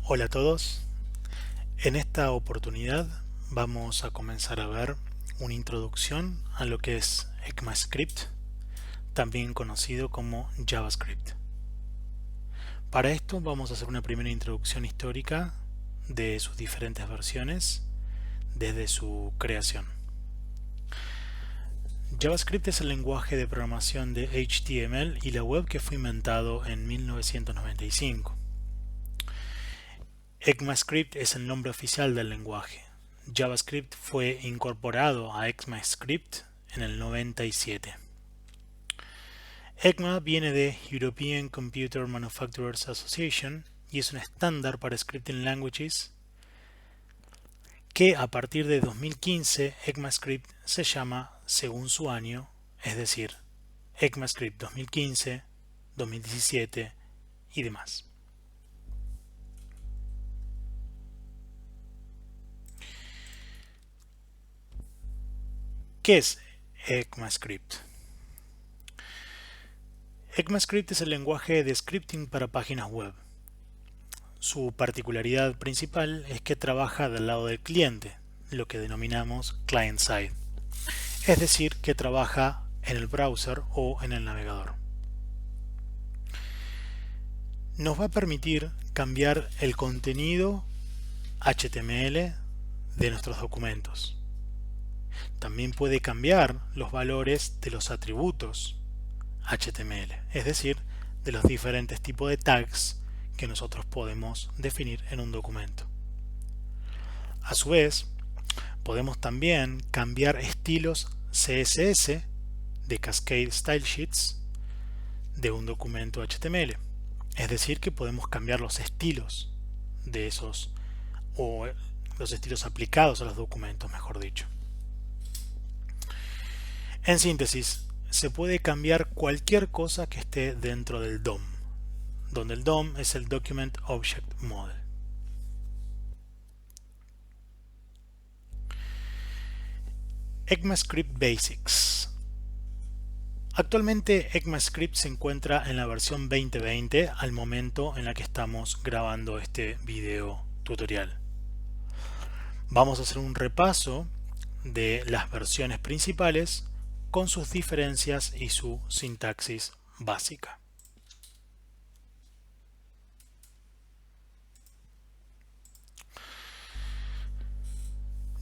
Hola a todos. En esta oportunidad vamos a comenzar a ver una introducción a lo que es ECMAScript, también conocido como JavaScript. Para esto vamos a hacer una primera introducción histórica de sus diferentes versiones desde su creación. JavaScript es el lenguaje de programación de HTML y la web que fue inventado en 1995. ECMAScript es el nombre oficial del lenguaje. JavaScript fue incorporado a ECMAScript en el 97. ECMA viene de European Computer Manufacturers Association y es un estándar para scripting languages que a partir de 2015 ECMAScript se llama según su año, es decir, ECMAScript 2015, 2017 y demás. ¿Qué es ECMAScript? ECMAScript es el lenguaje de scripting para páginas web. Su particularidad principal es que trabaja del lado del cliente, lo que denominamos client-side, es decir, que trabaja en el browser o en el navegador. Nos va a permitir cambiar el contenido HTML de nuestros documentos. También puede cambiar los valores de los atributos HTML, es decir, de los diferentes tipos de tags que nosotros podemos definir en un documento. A su vez, podemos también cambiar estilos CSS de Cascade Style Sheets de un documento HTML. Es decir, que podemos cambiar los estilos de esos, o los estilos aplicados a los documentos, mejor dicho. En síntesis, se puede cambiar cualquier cosa que esté dentro del DOM, donde el DOM es el Document Object Model. ECMAScript Basics. Actualmente ECMAScript se encuentra en la versión 2020 al momento en la que estamos grabando este video tutorial. Vamos a hacer un repaso de las versiones principales con sus diferencias y su sintaxis básica.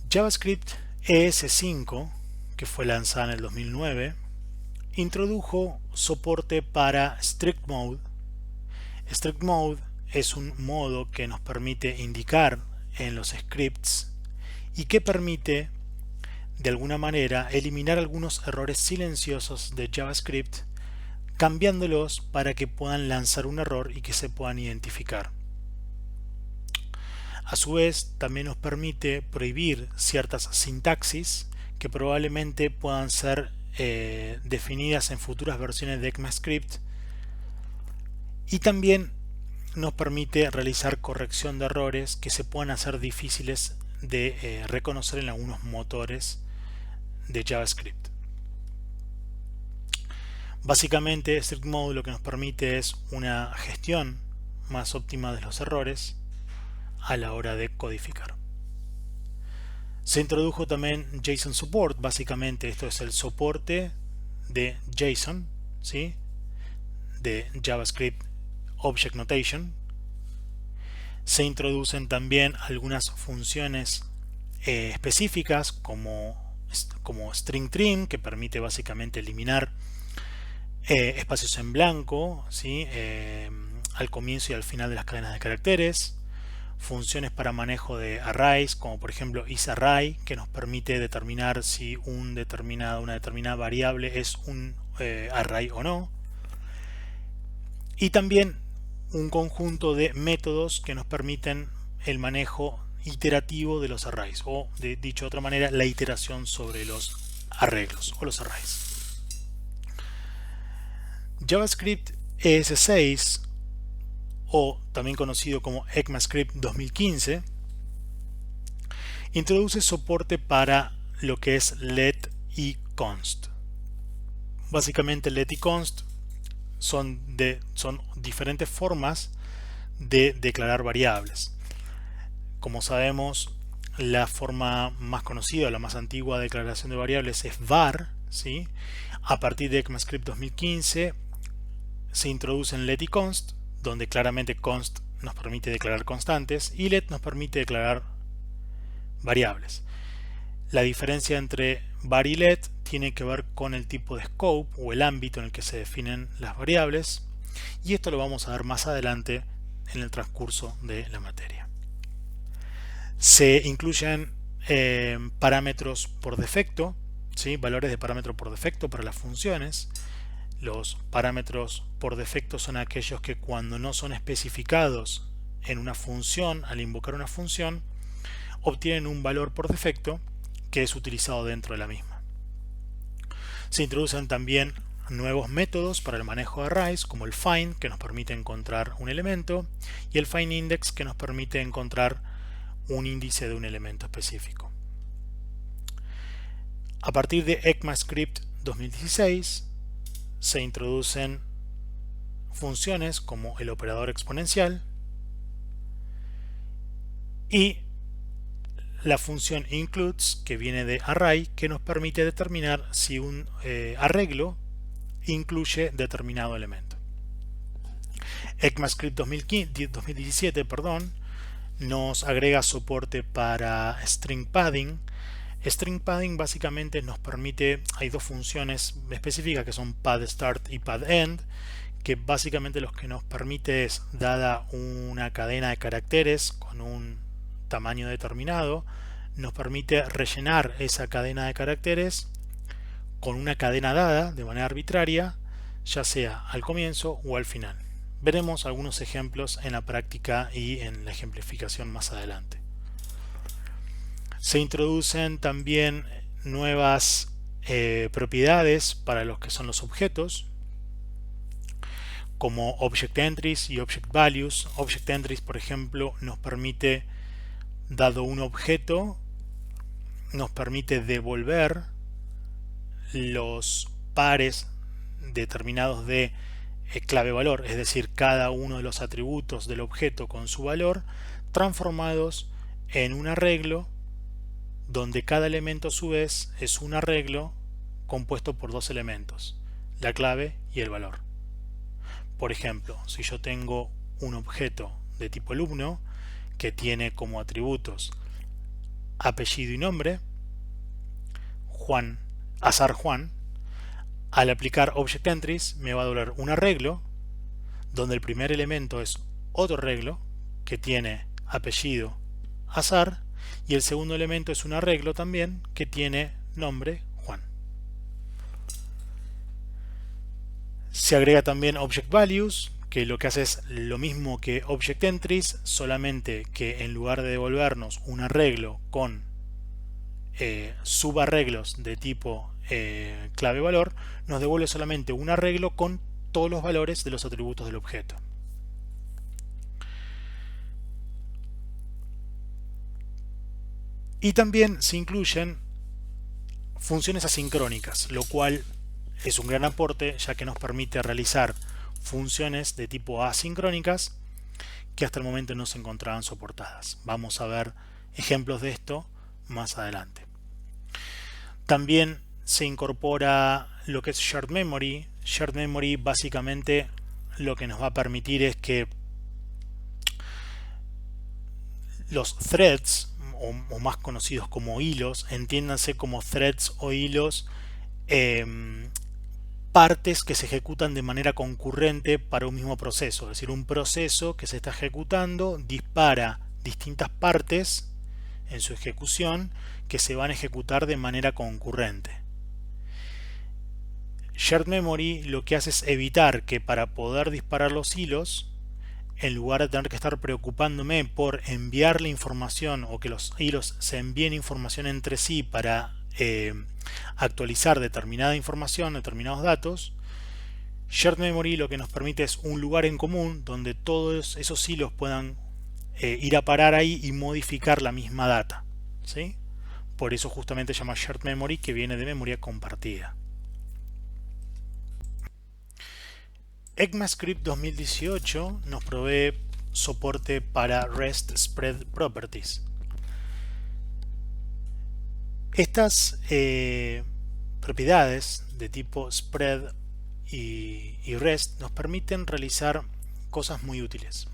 JavaScript ES5, que fue lanzada en el 2009, introdujo soporte para Strict Mode. Strict Mode es un modo que nos permite indicar en los scripts y que permite de alguna manera eliminar algunos errores silenciosos de JavaScript, cambiándolos para que puedan lanzar un error y que se puedan identificar. A su vez, también nos permite prohibir ciertas sintaxis que probablemente puedan ser definidas en futuras versiones de ECMAScript, y también nos permite realizar corrección de errores que se puedan hacer difíciles de reconocer en algunos motores de JavaScript. Básicamente, Strict Mode lo que nos permite es una gestión más óptima de los errores a la hora de codificar. Se introdujo también JSON Support. Básicamente esto es el soporte de JSON, ¿sí? De JavaScript Object Notation. Se introducen también algunas funciones específicas como String Trim, que permite básicamente eliminar espacios en blanco, ¿sí? Al comienzo y al final de las cadenas de caracteres. Funciones para manejo de arrays, como por ejemplo isArray, que nos permite determinar si una determinada variable es un array o no. Y también un conjunto de métodos que nos permiten el manejo iterativo de los arrays, o dicho de otra manera, la iteración sobre los arreglos o los arrays. JavaScript ES6, o también conocido como ECMAScript 2015, introduce soporte para lo que es let y const. Básicamente let y const son diferentes formas de declarar variables. Como sabemos, la forma más conocida, la más antigua de declaración de variables es var, ¿sí? A partir de ECMAScript 2015 se introducen let y const, donde claramente const nos permite declarar constantes y let nos permite declarar variables. La diferencia entre var y let tiene que ver con el tipo de scope o el ámbito en el que se definen las variables, y esto lo vamos a ver más adelante en el transcurso de la materia. Se incluyen parámetros por defecto, ¿sí? Valores de parámetro por defecto para las funciones. Los parámetros por defecto son aquellos que cuando no son especificados en una función, al invocar una función, obtienen un valor por defecto que es utilizado dentro de la misma. Se introducen también nuevos métodos para el manejo de arrays, como el find, que nos permite encontrar un elemento, y el find index, que nos permite encontrar un índice de un elemento específico. A partir de ECMAScript 2016 se introducen funciones como el operador exponencial y la función includes, que viene de array, que nos permite determinar si un arreglo incluye determinado elemento. ECMAScript 2017 nos agrega soporte para string padding. String padding básicamente nos permite, hay dos funciones específicas que son paddStart y paddEnd, que básicamente lo que nos permite es, dada una cadena de caracteres con un tamaño determinado, nos permite rellenar esa cadena de caracteres con una cadena dada de manera arbitraria, ya sea al comienzo o al final. Veremos algunos ejemplos en la práctica y en la ejemplificación más adelante. Se introducen también nuevas propiedades para los que son los objetos, como Object Entries y Object Values. Object Entries, por ejemplo, nos permite, dado un objeto, nos permite devolver los pares determinados de clave valor, es decir, cada uno de los atributos del objeto con su valor, transformados en un arreglo donde cada elemento a su vez es un arreglo compuesto por dos elementos, la clave y el valor. Por ejemplo, si yo tengo un objeto de tipo alumno que tiene como atributos apellido y nombre, azar Juan, al aplicar Object Entries me va a dar un arreglo donde el primer elemento es otro arreglo que tiene apellido azar y el segundo elemento es un arreglo también que tiene nombre Juan. Se agrega también Object Values, que lo que hace es lo mismo que Object Entries, solamente que en lugar de devolvernos un arreglo con subarreglos de tipo clave valor, nos devuelve solamente un arreglo con todos los valores de los atributos del objeto. Y también se incluyen funciones asincrónicas, lo cual es un gran aporte, ya que nos permite realizar funciones de tipo asincrónicas que hasta el momento no se encontraban soportadas. Vamos a ver ejemplos de esto más adelante. También se incorpora lo que es Shared Memory. Shared Memory básicamente lo que nos va a permitir es que los threads, o más conocidos como hilos, entiéndanse como threads o hilos, partes que se ejecutan de manera concurrente para un mismo proceso. Es decir, un proceso que se está ejecutando dispara distintas partes en su ejecución que se van a ejecutar de manera concurrente. Shared Memory lo que hace es evitar que, para poder disparar los hilos, en lugar de tener que estar preocupándome por enviarle información o que los hilos se envíen información entre sí para actualizar determinada información, determinados datos, Shared Memory lo que nos permite es un lugar en común donde todos esos hilos puedan ir a parar ahí y modificar la misma data, ¿sí? Por eso justamente se llama Shared Memory, que viene de memoria compartida. ECMAScript 2018 nos provee soporte para REST Spread Properties. Estas propiedades de tipo spread y REST nos permiten realizar cosas muy útiles.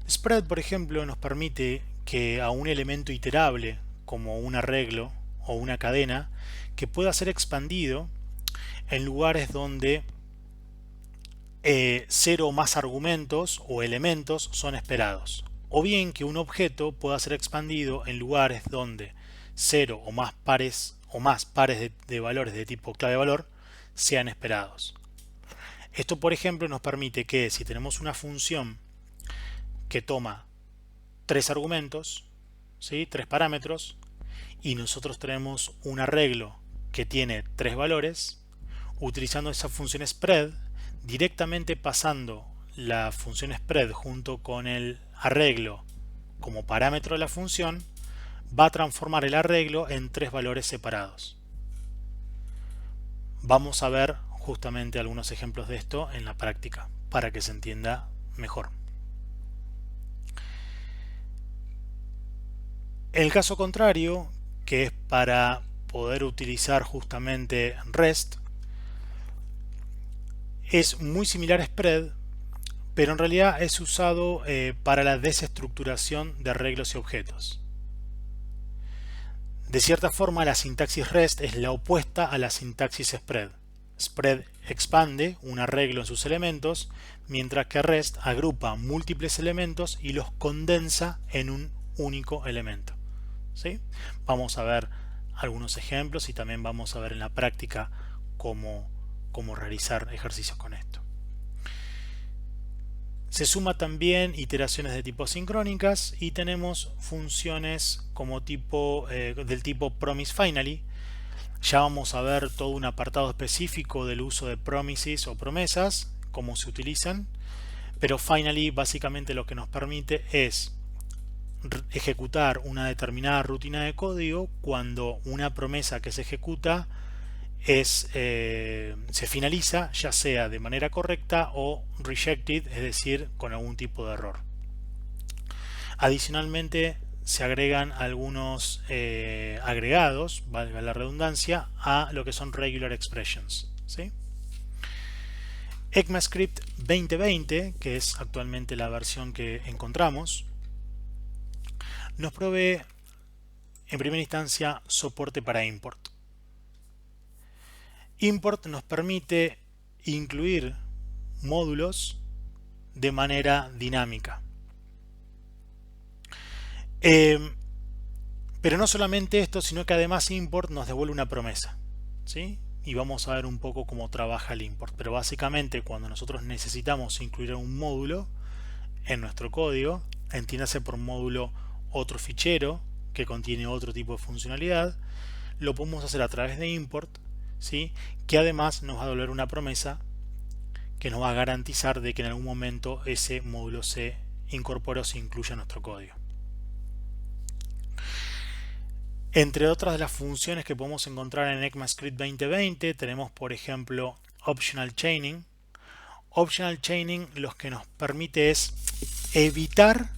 Spread, por ejemplo, nos permite que a un elemento iterable como un arreglo o una cadena que pueda ser expandido en lugares donde cero o más argumentos o elementos son esperados, o bien que un objeto pueda ser expandido en lugares donde cero o más pares de valores de tipo clave valor sean esperados. Esto, por ejemplo, nos permite que si tenemos una función que toma tres argumentos, ¿sí? Tres parámetros, y nosotros tenemos un arreglo que tiene tres valores, utilizando esa función spread, directamente pasando la función spread junto con el arreglo como parámetro de la función, va a transformar el arreglo en tres valores separados. Vamos a ver justamente algunos ejemplos de esto en la práctica para que se entienda mejor. El caso contrario, que es para poder utilizar justamente REST, es muy similar a spread, pero en realidad es usado para la desestructuración de arreglos y objetos. De cierta forma, la sintaxis REST es la opuesta a la sintaxis spread. Spread expande un arreglo en sus elementos, mientras que REST agrupa múltiples elementos y los condensa en un único elemento. ¿Sí? Vamos a ver algunos ejemplos y también vamos a ver en la práctica cómo realizar ejercicios con esto. Se suma también iteraciones de tipo sincrónicas y tenemos funciones como del tipo promise finally. Ya vamos a ver todo un apartado específico del uso de promises o promesas, cómo se utilizan, pero finally básicamente lo que nos permite es ejecutar una determinada rutina de código cuando una promesa que se ejecuta se finaliza, ya sea de manera correcta o rejected, es decir, con algún tipo de error. Adicionalmente se agregan algunos agregados, valga la redundancia, a lo que son regular expressions, ¿sí? ECMAScript 2020, que es actualmente la versión que encontramos, nos provee en primera instancia soporte para import. Import nos permite incluir módulos de manera dinámica. Pero no solamente esto, sino que además import nos devuelve una promesa, ¿sí? Y vamos a ver un poco cómo trabaja el import. Pero básicamente cuando nosotros necesitamos incluir un módulo en nuestro código, entiéndase por módulo otro fichero que contiene otro tipo de funcionalidad, lo podemos hacer a través de import, ¿sí? Que además nos va a devolver una promesa que nos va a garantizar de que en algún momento ese módulo se incorpore o se incluya en nuestro código. Entre otras de las funciones que podemos encontrar en ECMAScript 2020 tenemos, por ejemplo, Optional Chaining. Optional Chaining lo que nos permite es evitar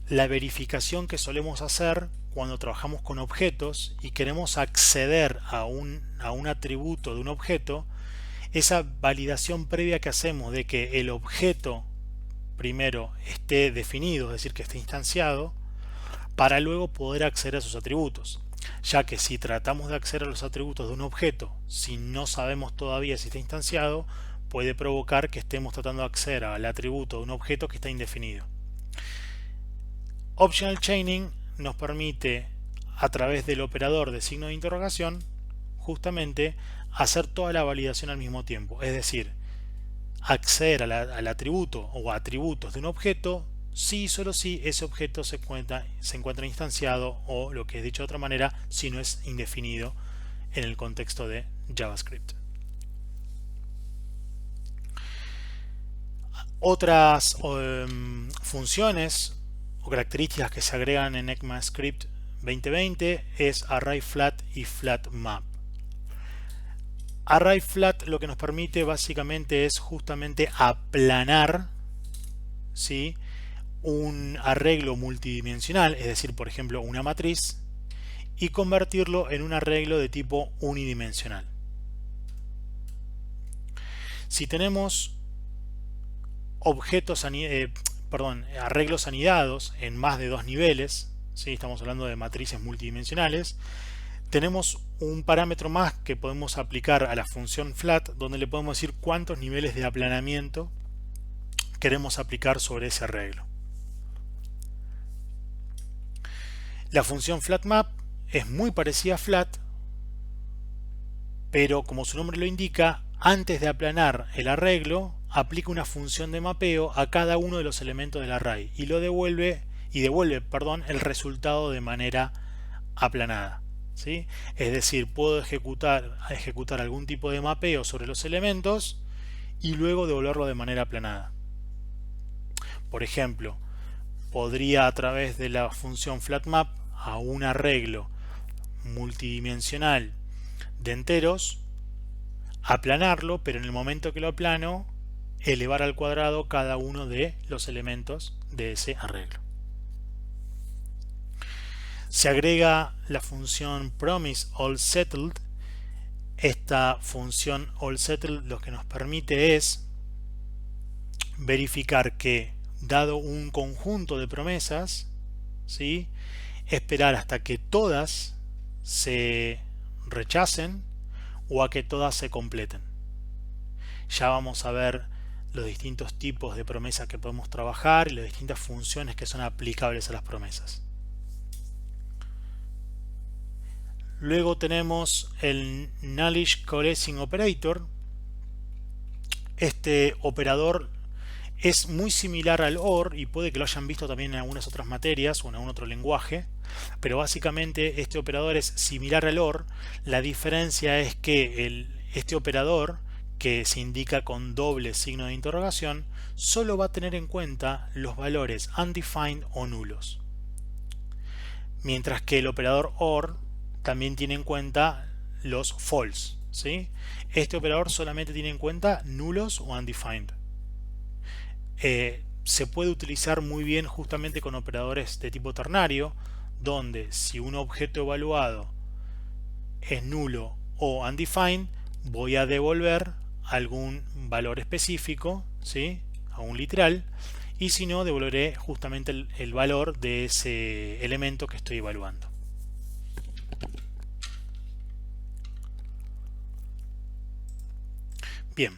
la verificación que solemos hacer cuando trabajamos con objetos y queremos acceder a un atributo de un objeto. Esa validación previa que hacemos de que el objeto primero esté definido, es decir, que esté instanciado, para luego poder acceder a sus atributos, ya que si tratamos de acceder a los atributos de un objeto si no sabemos todavía si está instanciado, puede provocar que estemos tratando de acceder al atributo de un objeto que está indefinido. Optional Chaining nos permite, a través del operador de signo de interrogación, justamente hacer toda la validación al mismo tiempo, es decir, acceder al atributo o atributos de un objeto si y solo si ese objeto se encuentra instanciado, o lo que es dicho de otra manera, si no es indefinido en el contexto de JavaScript. Otras funciones o características que se agregan en ECMAScript 2020 es ArrayFlat y FlatMap. ArrayFlat lo que nos permite básicamente es justamente aplanar ¿sí?, un arreglo multidimensional, es decir, por ejemplo, una matriz, y convertirlo en un arreglo de tipo unidimensional. Si tenemos arreglos anidados en más de dos niveles, ¿sí?, estamos hablando de matrices multidimensionales, tenemos un parámetro más que podemos aplicar a la función flat, donde le podemos decir cuántos niveles de aplanamiento queremos aplicar sobre ese arreglo. La función flatMap es muy parecida a flat, pero como su nombre lo indica, antes de aplanar el arreglo, aplica una función de mapeo a cada uno de los elementos del array y devuelve el resultado de manera aplanada, ¿sí? Es decir, puedo ejecutar algún tipo de mapeo sobre los elementos y luego devolverlo de manera aplanada. Por ejemplo, podría, a través de la función flatMap, a un arreglo multidimensional de enteros, aplanarlo, pero en el momento que lo aplano, elevar al cuadrado cada uno de los elementos de ese arreglo. Se agrega la función promiseAllSettled. Esta función allSettled lo que nos permite es verificar que, dado un conjunto de promesas, ¿sí?, esperar hasta que todas se rechacen o a que todas se completen. Ya vamos a ver los distintos tipos de promesas que podemos trabajar y las distintas funciones que son aplicables a las promesas. Luego tenemos el Knowledge Coalescing Operator. Este operador es muy similar al OR y puede que lo hayan visto también en algunas otras materias o en algún otro lenguaje, pero básicamente este operador es similar al OR. La diferencia es que este operador, que se indica con doble signo de interrogación, solo va a tener en cuenta los valores undefined o nulos, mientras que el operador OR también tiene en cuenta los false, ¿sí? Este operador solamente tiene en cuenta nulos o undefined. Se puede utilizar muy bien justamente con operadores de tipo ternario, donde si un objeto evaluado es nulo o undefined, voy a devolver algún valor específico, ¿sí?, a un literal, y si no, devolveré justamente el valor de ese elemento que estoy evaluando. Bien.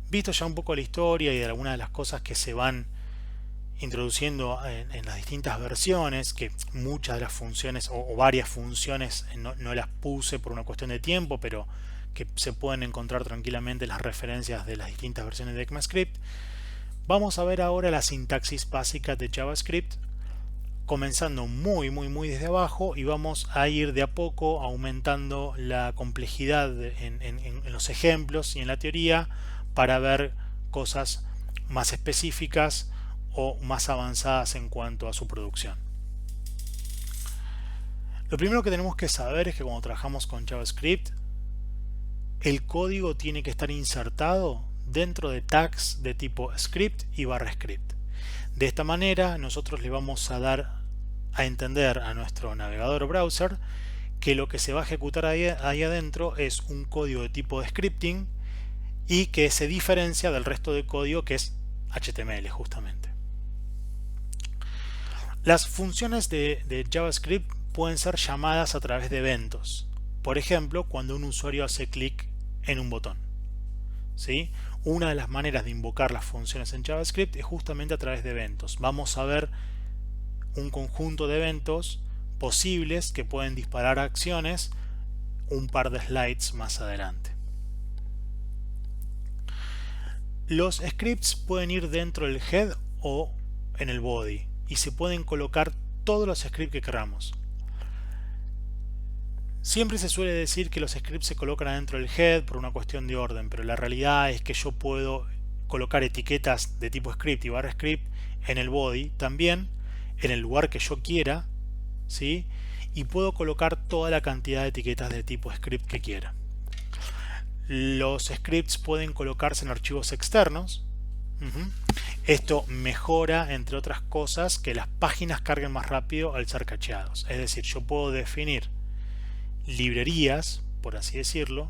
Visto ya un poco la historia y de algunas de las cosas que se van introduciendo en las distintas versiones, que muchas de las funciones o varias funciones no las puse por una cuestión de tiempo, pero que se pueden encontrar tranquilamente en las referencias de las distintas versiones de ECMAScript, vamos a ver ahora la sintaxis básica de JavaScript, comenzando muy desde abajo, y vamos a ir de a poco aumentando la complejidad en los ejemplos y en la teoría para ver cosas más específicas o más avanzadas en cuanto a su producción. Lo primero que tenemos que saber es que cuando trabajamos con JavaScript, el código tiene que estar insertado dentro de tags de tipo script y /script. De esta manera nosotros le vamos a dar a entender a nuestro navegador o browser que lo que se va a ejecutar ahí adentro es un código de tipo de scripting y que se diferencia del resto del código, que es HTML justamente. Las funciones de JavaScript pueden ser llamadas a través de eventos. Por ejemplo, cuando un usuario hace clic en un botón, ¿sí? Una de las maneras de invocar las funciones en JavaScript es justamente a través de eventos. Vamos a ver un conjunto de eventos posibles que pueden disparar acciones un par de slides más adelante. Los scripts pueden ir dentro del head o en el body y se pueden colocar todos los scripts que queramos. Siempre se suele decir que los scripts se colocan adentro del head por una cuestión de orden, pero la realidad es que yo puedo colocar etiquetas de tipo script y /script en el body también, en el lugar que yo quiera, ¿sí? Y puedo colocar toda la cantidad de etiquetas de tipo script que quiera. los scripts pueden colocarse en archivos externos. Esto mejora, entre otras cosas, que las páginas carguen más rápido al ser cacheados. Es decir, yo puedo definir librerías, por así decirlo,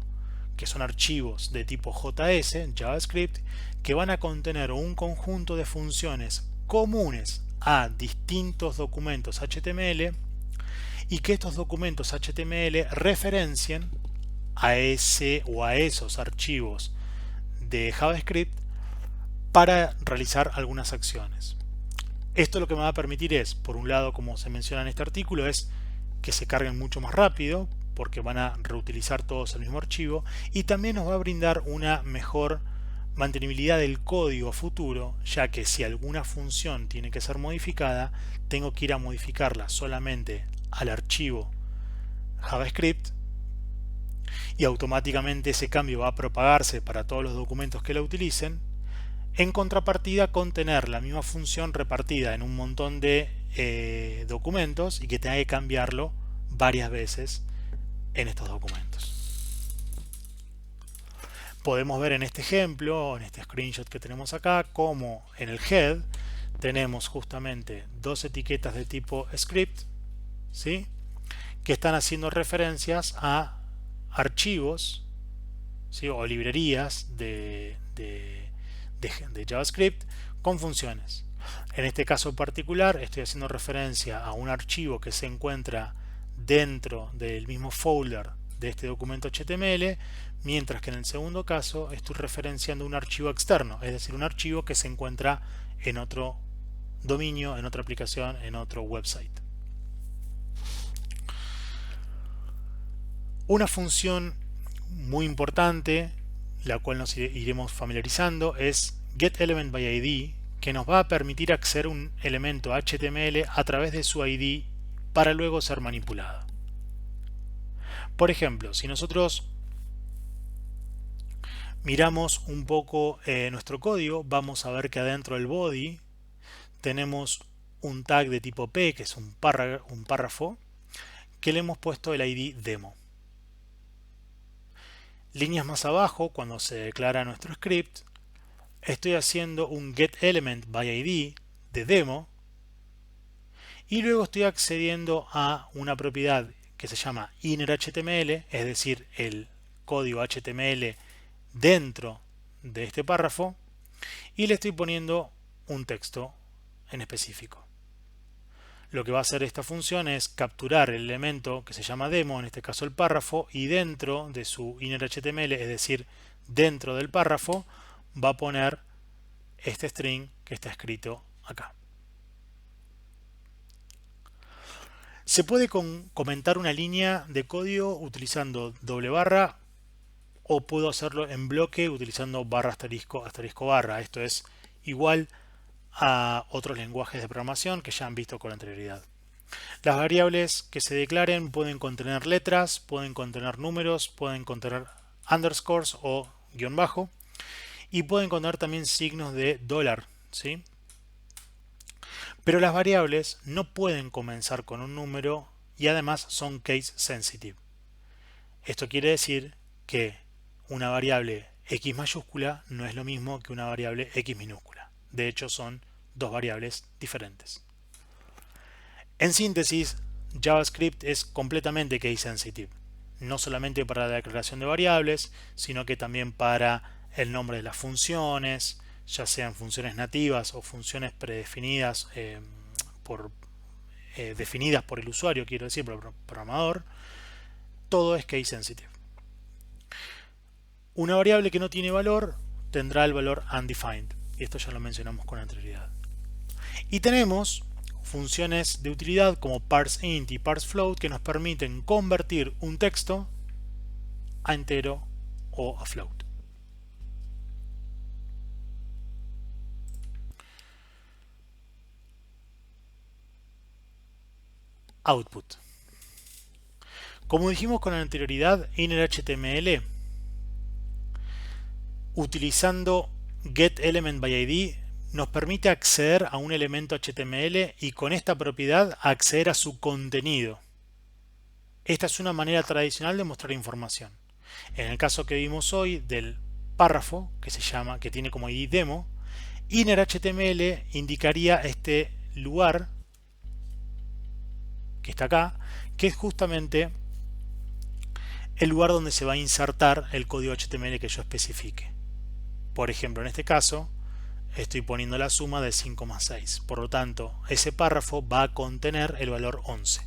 que son archivos de tipo JS, JavaScript, que van a contener un conjunto de funciones comunes a distintos documentos HTML y que estos documentos HTML referencien a ese o a esos archivos de JavaScript para realizar algunas acciones. Esto lo que me va a permitir es, por un lado, como se menciona en este artículo, es que se carguen mucho más rápido porque van a reutilizar todos el mismo archivo, y también nos va a brindar una mejor mantenibilidad del código futuro, ya que si alguna función tiene que ser modificada, tengo que ir a modificarla solamente al archivo JavaScript y automáticamente ese cambio va a propagarse para todos los documentos que la utilicen, en contrapartida con tener la misma función repartida en un montón de documentos y que tenga que cambiarlo varias veces en estos documentos. Podemos ver en este ejemplo, en este screenshot que tenemos acá, como en el head tenemos justamente dos etiquetas de tipo script, ¿sí?, que están haciendo referencias a archivos, ¿sí?, o librerías de JavaScript con funciones. En este caso particular estoy haciendo referencia a un archivo que se encuentra dentro del mismo folder de este documento HTML, mientras que en el segundo caso estoy referenciando un archivo externo, es decir, un archivo que se encuentra en otro dominio, en otra aplicación, en otro website. Una función muy importante, la cual nos iremos familiarizando, es getElementById, que nos va a permitir acceder a un elemento HTML a través de su ID para luego ser manipulado. Por ejemplo, si nosotros miramos un poco nuestro código, vamos a ver que adentro del body tenemos un tag de tipo P, que es un párrafo, que le hemos puesto el ID demo. Líneas más abajo, cuando se declara nuestro script, estoy haciendo un getElementById de demo y luego estoy accediendo a una propiedad que se llama innerHTML, es decir, el código HTML dentro de este párrafo, y le estoy poniendo un texto en específico. Lo que va a hacer esta función es capturar el elemento que se llama demo, en este caso el párrafo, y dentro de su innerHTML, es decir, dentro del párrafo, va a poner este string que está escrito acá. Se puede comentar una línea de código utilizando doble barra, o puedo hacerlo en bloque utilizando barra asterisco asterisco barra. Esto es igual a otros lenguajes de programación que ya han visto con anterioridad. Las variables que se declaren pueden contener letras, pueden contener números, pueden contener underscores o guión bajo, y pueden contener también signos de dólar, ¿sí? Pero las variables no pueden comenzar con un número y además son case sensitive. Esto quiere decir que una variable x mayúscula no es lo mismo que una variable x minúscula. De hecho, son dos variables diferentes. En síntesis, JavaScript es completamente case sensitive, no solamente para la declaración de variables, sino que también para el nombre de las funciones, ya sean funciones nativas o funciones predefinidas definidas por el usuario, quiero decir, por el programador. Todo es case sensitive. Una variable que no tiene valor tendrá el valor undefined, y esto ya lo mencionamos con anterioridad. Y tenemos funciones de utilidad como parseInt y parseFloat que nos permiten convertir un texto a entero o a float. Output. Como dijimos con anterioridad, innerHTML, utilizando getElementById, nos permite acceder a un elemento HTML y con esta propiedad acceder a su contenido. Esta es una manera tradicional de mostrar información. En el caso que vimos hoy del párrafo, que tiene como ID demo, innerHTML indicaría este lugar que está acá, que es justamente el lugar donde se va a insertar el código HTML que yo especifique. Por ejemplo, en este caso, estoy poniendo la suma de 5 más 6. Por lo tanto, ese párrafo va a contener el valor 11.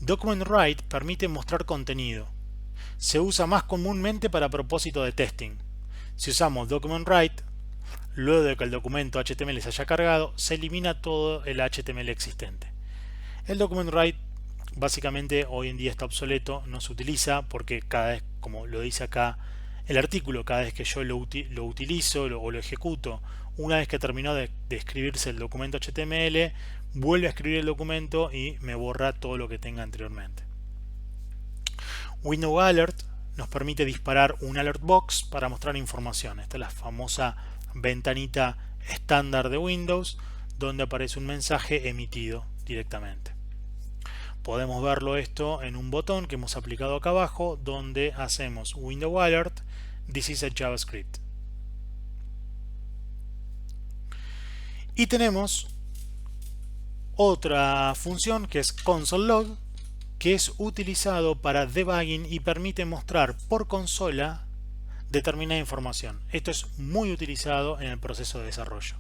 Document Write permite mostrar contenido. Se usa más comúnmente para propósito de testing. Si usamos Document Write, luego de que el documento HTML se haya cargado, se elimina todo el HTML existente. El Document Write básicamente hoy en día está obsoleto, no se utiliza porque cada vez, como lo dice acá el artículo, cada vez que yo lo utilizo o lo ejecuto, una vez que terminó de escribirse el documento HTML, vuelve a escribir el documento y me borra todo lo que tenga anteriormente. Window Alert nos permite disparar un alert box para mostrar información. Esta es la famosa ventanita estándar de Windows donde aparece un mensaje emitido directamente. Podemos verlo esto en un botón que hemos aplicado acá abajo donde hacemos Window Alert, this is a JavaScript. Y tenemos otra función que es Console Log, que es utilizado para debugging y permite mostrar por consola determinada información. Esto es muy utilizado en el proceso de desarrollo.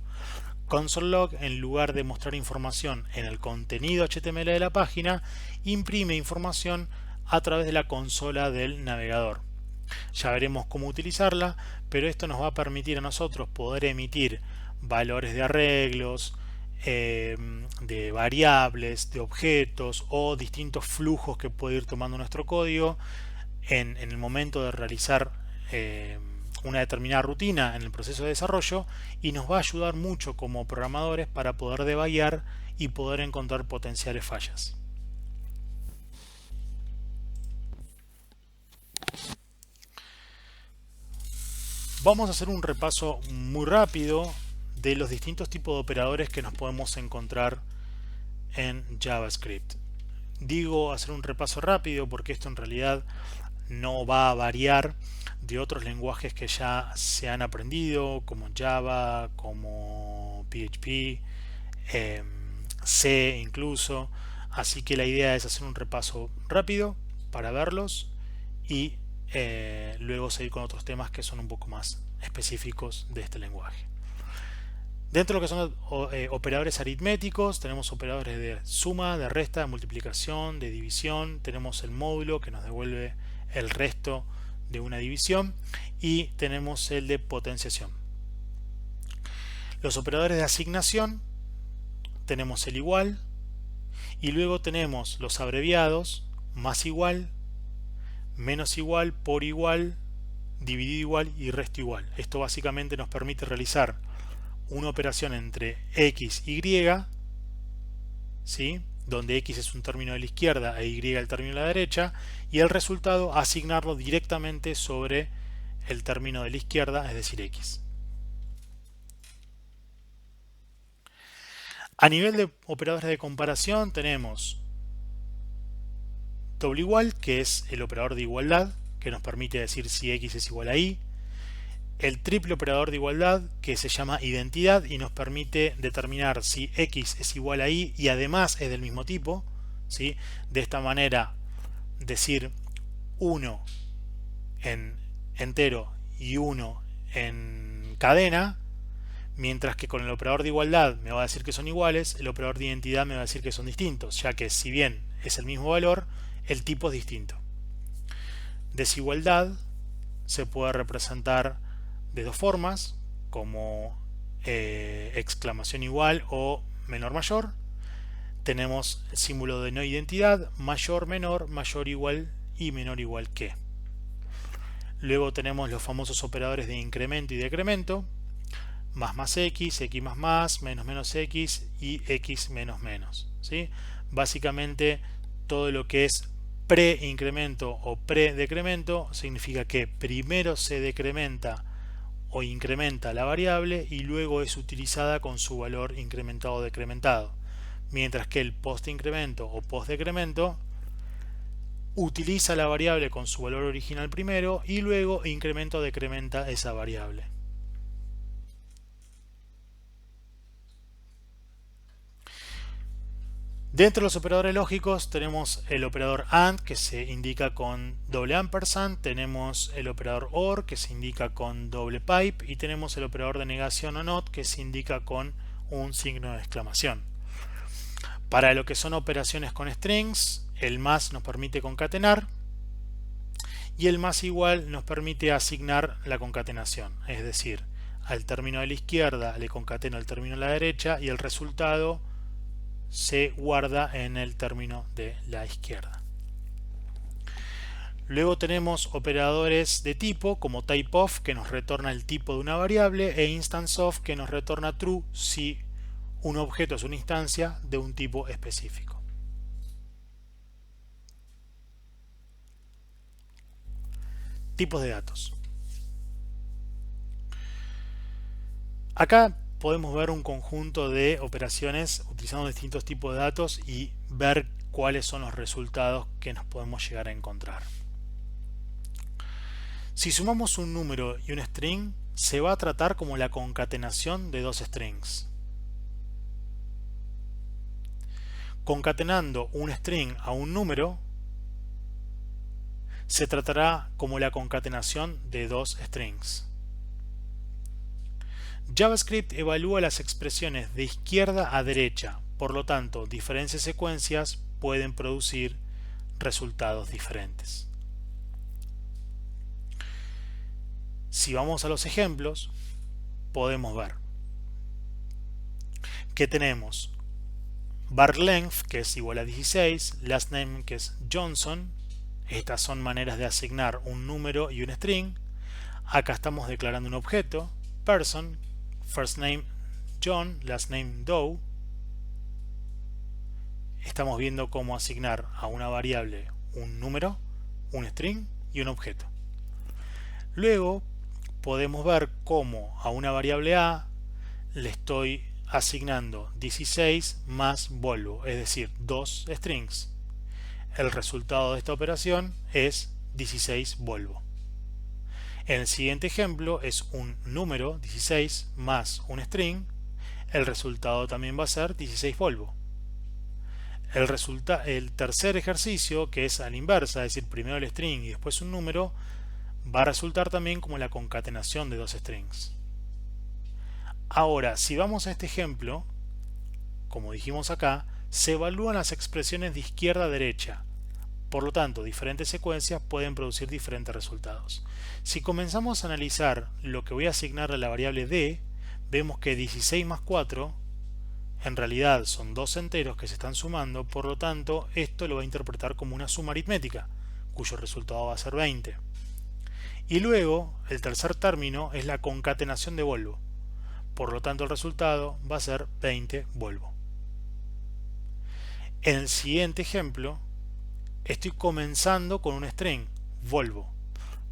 Console Log, en lugar de mostrar información en el contenido HTML de la página, imprime información a través de la consola del navegador. Ya veremos cómo utilizarla, pero esto nos va a permitir a nosotros poder emitir valores de arreglos, de variables, de objetos o distintos flujos que puede ir tomando nuestro código en el momento de realizar una determinada rutina en el proceso de desarrollo, y nos va a ayudar mucho como programadores para poder debuggar y poder encontrar potenciales fallas. Vamos a hacer un repaso muy rápido de los distintos tipos de operadores que nos podemos encontrar en JavaScript. Digo hacer un repaso rápido porque esto en realidad no va a variar de otros lenguajes que ya se han aprendido, como Java, como PHP, C incluso. Así que la idea es hacer un repaso rápido para verlos y luego seguir con otros temas que son un poco más específicos de este lenguaje. Dentro de lo que son operadores aritméticos, tenemos operadores de suma, de resta, de multiplicación, de división. Tenemos el módulo que nos devuelve el resto de una división, y tenemos el de potenciación. Los operadores de asignación, tenemos el igual, y luego tenemos los abreviados: más igual, menos igual, por igual, dividido igual y resto igual. Esto básicamente nos permite realizar una operación entre x y y, ¿sí?, donde x es un término de la izquierda e y el término de la derecha, y el resultado asignarlo directamente sobre el término de la izquierda, es decir, x. A nivel de operadores de comparación tenemos doble igual, que es el operador de igualdad, que nos permite decir si x es igual a y. El triple operador de igualdad, que se llama identidad y nos permite determinar si x es igual a y y además es del mismo tipo, ¿sí? De esta manera, decir 1 en entero y 1 en cadena, mientras que con el operador de igualdad me va a decir que son iguales, el operador de identidad me va a decir que son distintos, ya que si bien es el mismo valor, el tipo es distinto. Desigualdad se puede representar de dos formas, como exclamación igual o menor mayor. Tenemos el símbolo de no identidad: mayor menor, mayor igual y menor igual que. Luego tenemos los famosos operadores de incremento y decremento: más x, x más, menos menos x y x menos menos, ¿sí? Básicamente todo lo que es pre-incremento o pre-decremento significa que primero se decrementa o incrementa la variable y luego es utilizada con su valor incrementado o decrementado, mientras que el post-incremento o post-decremento utiliza la variable con su valor original primero y luego incrementa o decrementa esa variable. Dentro de los operadores lógicos tenemos el operador AND, que se indica con doble ampersand, tenemos el operador OR, que se indica con doble pipe, y tenemos el operador de negación o NOT, que se indica con un signo de exclamación. Para lo que son operaciones con strings, el más nos permite concatenar y el más igual nos permite asignar la concatenación, es decir, al término de la izquierda le concateno al término de la derecha y el resultado se guarda en el término de la izquierda. Luego tenemos operadores de tipo como typeOf, que nos retorna el tipo de una variable, e instanceOf, que nos retorna true si un objeto es una instancia de un tipo específico. Tipos de datos. Acá podemos ver un conjunto de operaciones utilizando distintos tipos de datos y ver cuáles son los resultados que nos podemos llegar a encontrar. Si sumamos un número y un string, se va a tratar como la concatenación de dos strings. Concatenando un string a un número, se tratará como la concatenación de dos strings. JavaScript evalúa las expresiones de izquierda a derecha, por lo tanto, diferentes secuencias pueden producir resultados diferentes. Si vamos a los ejemplos, podemos ver que tenemos var length, que es igual a 16, last name, que es Johnson. Estas son maneras de asignar un número y un string. Acá estamos declarando un objeto, person, first name John, last name Doe. Estamos viendo cómo asignar a una variable un número, un string y un objeto. Luego podemos ver cómo a una variable A le estoy asignando 16 más Volvo, es decir, dos strings. El resultado de esta operación es 16 Volvo. En el siguiente ejemplo es un número 16 más un string. El resultado también va a ser 16 Volvo. El tercer ejercicio, que es a la inversa, es decir, primero el string y después un número, va a resultar también como la concatenación de dos strings. Ahora, si vamos a este ejemplo, como dijimos acá, se evalúan las expresiones de izquierda a derecha. Por lo tanto, diferentes secuencias pueden producir diferentes resultados. Si comenzamos a analizar lo que voy a asignar a la variable d, vemos que 16 más 4 en realidad son dos enteros que se están sumando, por lo tanto, esto lo va a interpretar como una suma aritmética, cuyo resultado va a ser 20. Y luego, el tercer término es la concatenación de Volvo. Por lo tanto, el resultado va a ser 20 Volvo. En el siguiente ejemplo, estoy comenzando con un string, Volvo.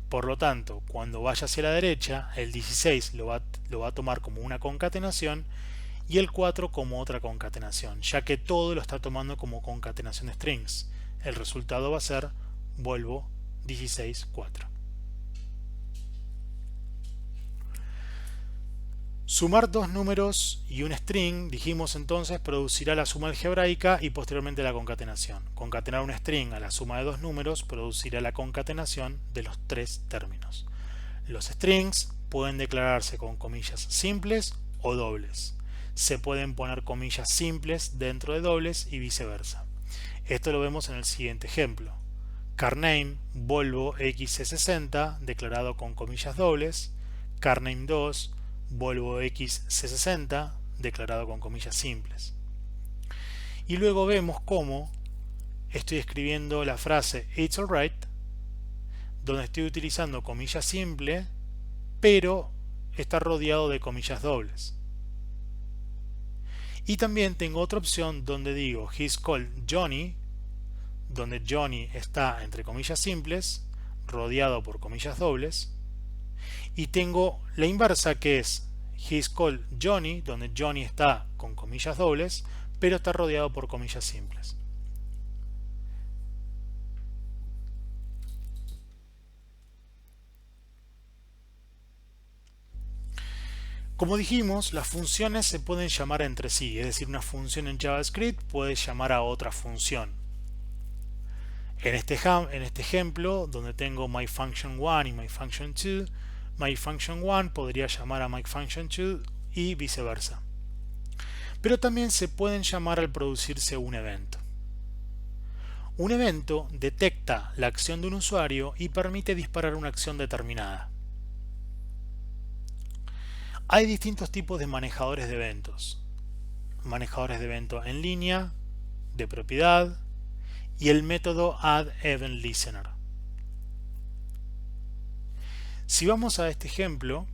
Por lo tanto, cuando vaya hacia la derecha, el 16 lo va a tomar como una concatenación y el 4 como otra concatenación, ya que todo lo está tomando como concatenación de strings. El resultado va a ser Volvo 16, 4. Sumar dos números y un string, dijimos entonces, producirá la suma algebraica y posteriormente la concatenación. Concatenar un string a la suma de dos números producirá la concatenación de los tres términos. Los strings pueden declararse con comillas simples o dobles. Se pueden poner comillas simples dentro de dobles y viceversa. Esto lo vemos en el siguiente ejemplo. Carname Volvo XC60 declarado con comillas dobles. Carname 2 Volvo XC60 declarado con comillas simples. Y luego vemos cómo estoy escribiendo la frase It's alright, donde estoy utilizando comillas simples, pero está rodeado de comillas dobles. Y también tengo otra opción donde digo He's called Johnny, donde Johnny está entre comillas simples, rodeado por comillas dobles. Y tengo la inversa, que es He's called Johnny, donde Johnny está con comillas dobles, pero está rodeado por comillas simples. Como dijimos, las funciones se pueden llamar entre sí, es decir, una función en JavaScript puede llamar a otra función. En este ejemplo, donde tengo myFunction1 y myFunction2, myFunction1 podría llamar a myFunction2 y viceversa. Pero también se pueden llamar al producirse un evento. Un evento detecta la acción de un usuario y permite disparar una acción determinada. Hay distintos tipos de manejadores de eventos. Manejadores de evento en línea, de propiedad y el método addEventListener. Si vamos a este ejemplo,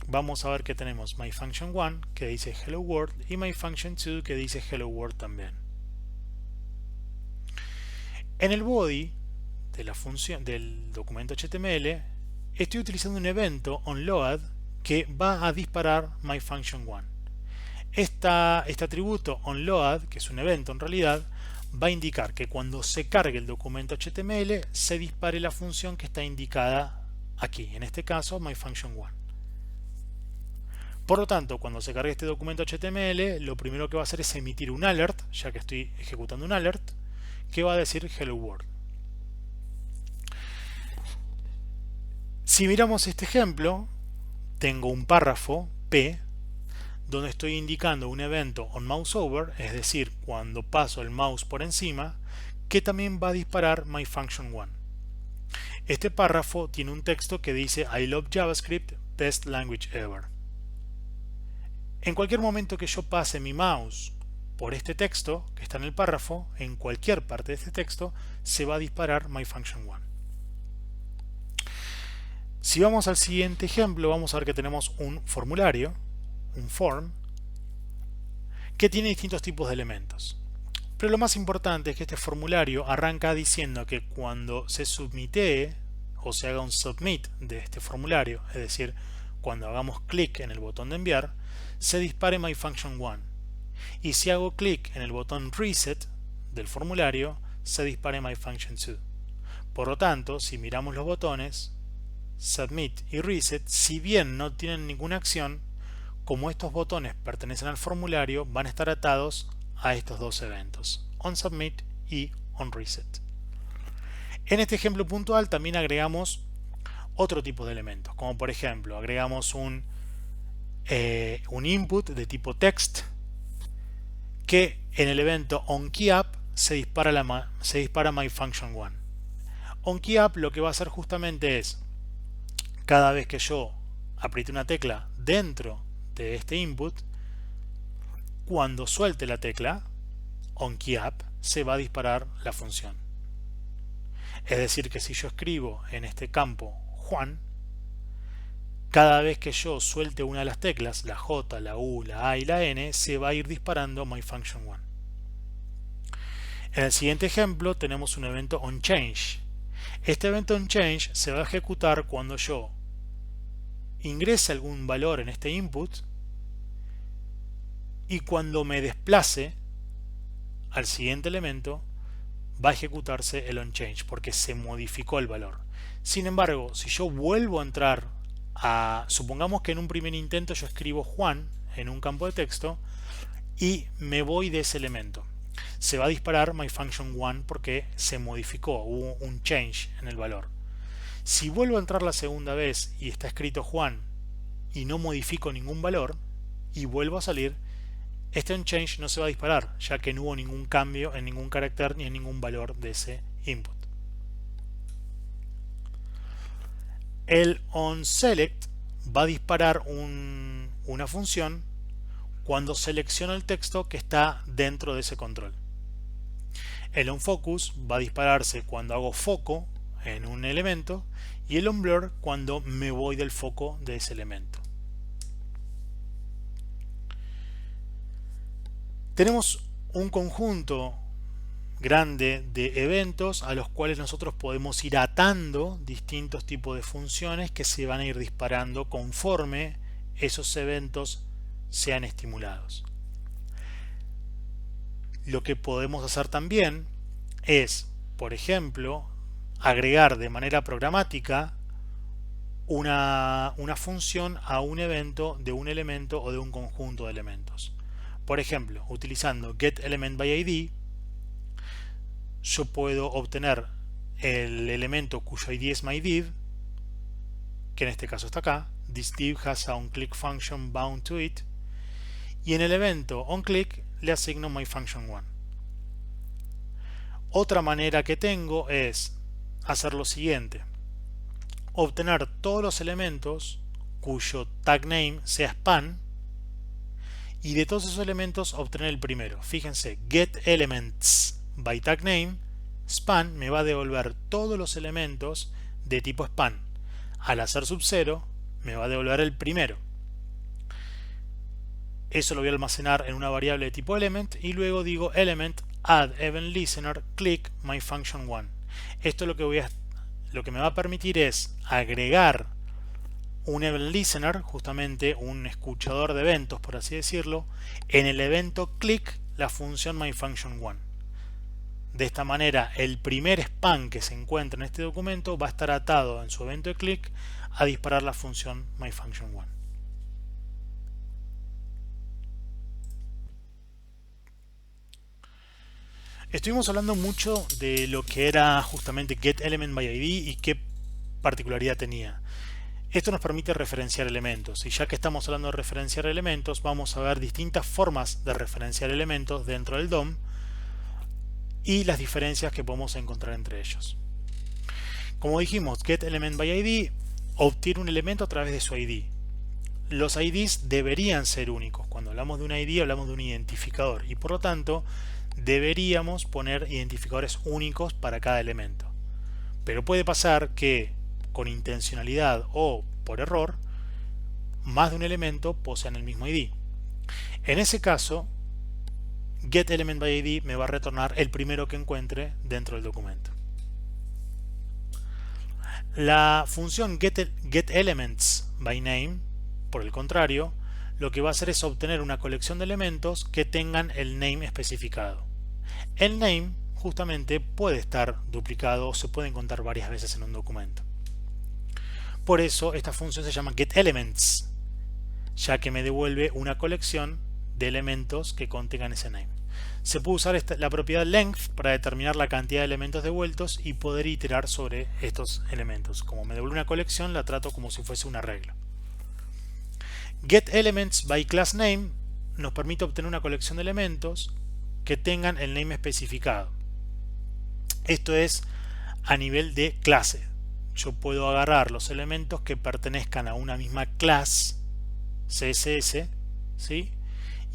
vamos a ver que tenemos myFunction1 que dice Hello World y myFunction2 que dice Hello World también. En el body de la función del documento HTML estoy utilizando un evento onLoad que va a disparar myFunction1. Este atributo onLoad, que es un evento en realidad, va a indicar que cuando se cargue el documento HTML se dispare la función que está indicada aquí, en este caso myFunction1. Por lo tanto, cuando se cargue este documento HTML, lo primero que va a hacer es emitir un alert, ya que estoy ejecutando un alert, que va a decir Hello World. Si miramos este ejemplo, tengo un párrafo P donde estoy indicando un evento onMouseOver, es decir, cuando paso el mouse por encima, que también va a disparar myFunction1. Este párrafo tiene un texto que dice I love JavaScript, best language ever. En cualquier momento que yo pase mi mouse por este texto que está en el párrafo, en cualquier parte de este texto, se va a disparar myFunction1. Si vamos al siguiente ejemplo, vamos a ver que tenemos un formulario, un form, que tiene distintos tipos de elementos. Pero lo más importante es que este formulario arranca diciendo que cuando se submitee o se haga un submit de este formulario, es decir, cuando hagamos clic en el botón de enviar, se dispare myFunction1. Y si hago clic en el botón reset del formulario, se dispare myFunction2. Por lo tanto, si miramos los botones submit y reset, si bien no tienen ninguna acción, como estos botones pertenecen al formulario, van a estar atados a estos dos eventos, onSubmit y onReset. En este ejemplo puntual también agregamos otro tipo de elementos, como por ejemplo agregamos un input de tipo text que en el evento onKeyUp se dispara myFunction1. OnKeyUp lo que va a hacer justamente es, cada vez que yo apriete una tecla dentro de este input, cuando suelte la tecla onKeyUp se va a disparar la función. Es decir, que si yo escribo en este campo Juan, cada vez que yo suelte una de las teclas, la J, la U, la A y la N, se va a ir disparando myFunction1. En el siguiente ejemplo tenemos un evento onChange. Este evento onChange se va a ejecutar cuando yo ingrese algún valor en este input y cuando me desplace al siguiente elemento va a ejecutarse el onChange porque se modificó el valor. Sin embargo, si yo vuelvo a entrar supongamos que en un primer intento yo escribo Juan en un campo de texto y me voy de ese elemento, se va a disparar myFunction1 porque se modificó, hubo un change en el valor. Si vuelvo a entrar la segunda vez y está escrito Juan y no modifico ningún valor y vuelvo a salir, este onChange no se va a disparar, ya que no hubo ningún cambio en ningún carácter ni en ningún valor de ese input. El onSelect va a disparar una función cuando selecciona el texto que está dentro de ese control. El onFocus va a dispararse cuando hago foco en un elemento y el onBlur cuando me voy del foco de ese elemento. Tenemos un conjunto grande de eventos a los cuales nosotros podemos ir atando distintos tipos de funciones que se van a ir disparando conforme esos eventos sean estimulados. Lo que podemos hacer también es, por ejemplo, agregar de manera programática una función a un evento de un elemento o de un conjunto de elementos. Por ejemplo, utilizando getElementById, yo puedo obtener el elemento cuyo ID es myDiv, que en este caso está acá. This div has a onClick function bound to it, y en el evento onClick le asigno myFunction1. Otra manera que tengo es hacer lo siguiente: obtener todos los elementos cuyo tag name sea span, y de todos esos elementos obtener el primero. Fíjense, getElementsByTagName span me va a devolver todos los elementos de tipo span. Al hacer sub 0 me va a devolver el primero. Eso lo voy a almacenar en una variable de tipo element, y luego digo element add event listener click myFunction1. Esto lo que me va a permitir es agregar un event listener, justamente un escuchador de eventos, por así decirlo, en el evento click la función myFunction1. De esta manera, el primer span que se encuentra en este documento va a estar atado en su evento de click a disparar la función myFunction1. Estuvimos hablando mucho de lo que era justamente getElementById y qué particularidad tenía. Esto nos permite referenciar elementos, y ya que estamos hablando de referenciar elementos, vamos a ver distintas formas de referenciar elementos dentro del DOM y las diferencias que podemos encontrar entre ellos. Como dijimos, getElementById obtiene un elemento a través de su ID. Los IDs deberían ser únicos. Cuando hablamos de un ID hablamos de un identificador, y por lo tanto deberíamos poner identificadores únicos para cada elemento. Pero puede pasar que con intencionalidad o por error más de un elemento posean el mismo ID. En ese caso, getElementById me va a retornar el primero que encuentre dentro del documento. La función getElementsByName, por el contrario, lo que va a hacer es obtener una colección de elementos que tengan el name especificado. El name justamente puede estar duplicado o se puede encontrar varias veces en un documento. Por eso esta función se llama getElements, ya que me devuelve una colección de elementos que contengan ese name. Se puede usar la propiedad length para determinar la cantidad de elementos devueltos y poder iterar sobre estos elementos. Como me devuelve una colección, la trato como si fuese un arreglo. getElementsByClassName nos permite obtener una colección de elementos que tengan el name especificado. Esto es a nivel de clase. Yo puedo agarrar los elementos que pertenezcan a una misma clase CSS, ¿sí?,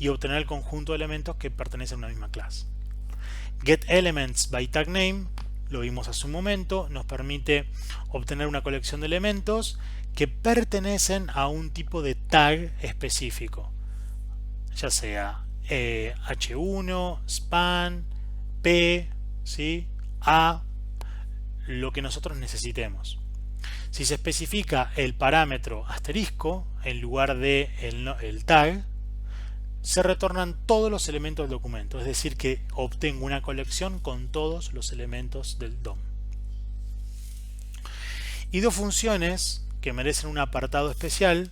y obtener el conjunto de elementos que pertenecen a una misma clase. getElementsByTagName, lo vimos hace un momento, nos permite obtener una colección de elementos que pertenecen a un tipo de tag específico, ya sea H1, span, P, ¿sí?, A, lo que nosotros necesitemos. Si se especifica el parámetro asterisco en lugar de el tag, se retornan todos los elementos del documento, es decir que obtengo una colección con todos los elementos del DOM. Y dos funciones que merecen un apartado especial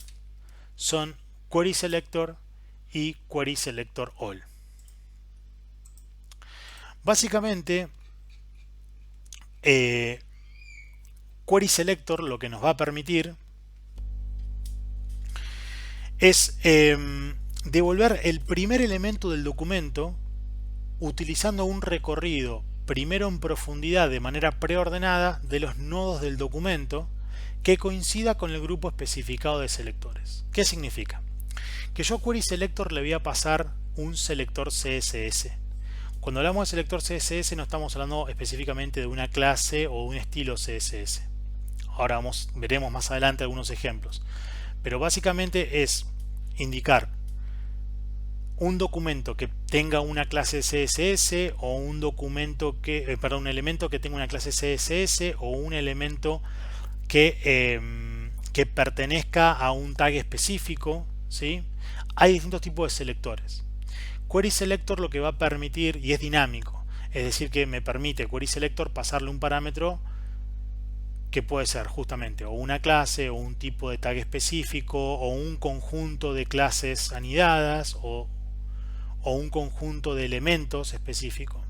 son querySelector y querySelectorAll. Básicamente, querySelector lo que nos va a permitir es devolver el primer elemento del documento utilizando un recorrido primero en profundidad de manera preordenada de los nodos del documento que coincida con el grupo especificado de selectores. ¿Qué significa? Que yo a querySelector le voy a pasar un selector CSS. Cuando hablamos de selector CSS no estamos hablando específicamente de una clase o un estilo CSS. Ahora veremos más adelante algunos ejemplos. Pero básicamente es indicar un documento que tenga una clase CSS o un documento que, un elemento que tenga una clase CSS o un elemento que pertenezca a un tag específico, ¿sí? Hay distintos tipos de selectores. querySelector lo que va a permitir, y es dinámico, es decir que me permite querySelector pasarle un parámetro que puede ser justamente o una clase o un tipo de tag específico o un conjunto de clases anidadas o un conjunto de elementos específico.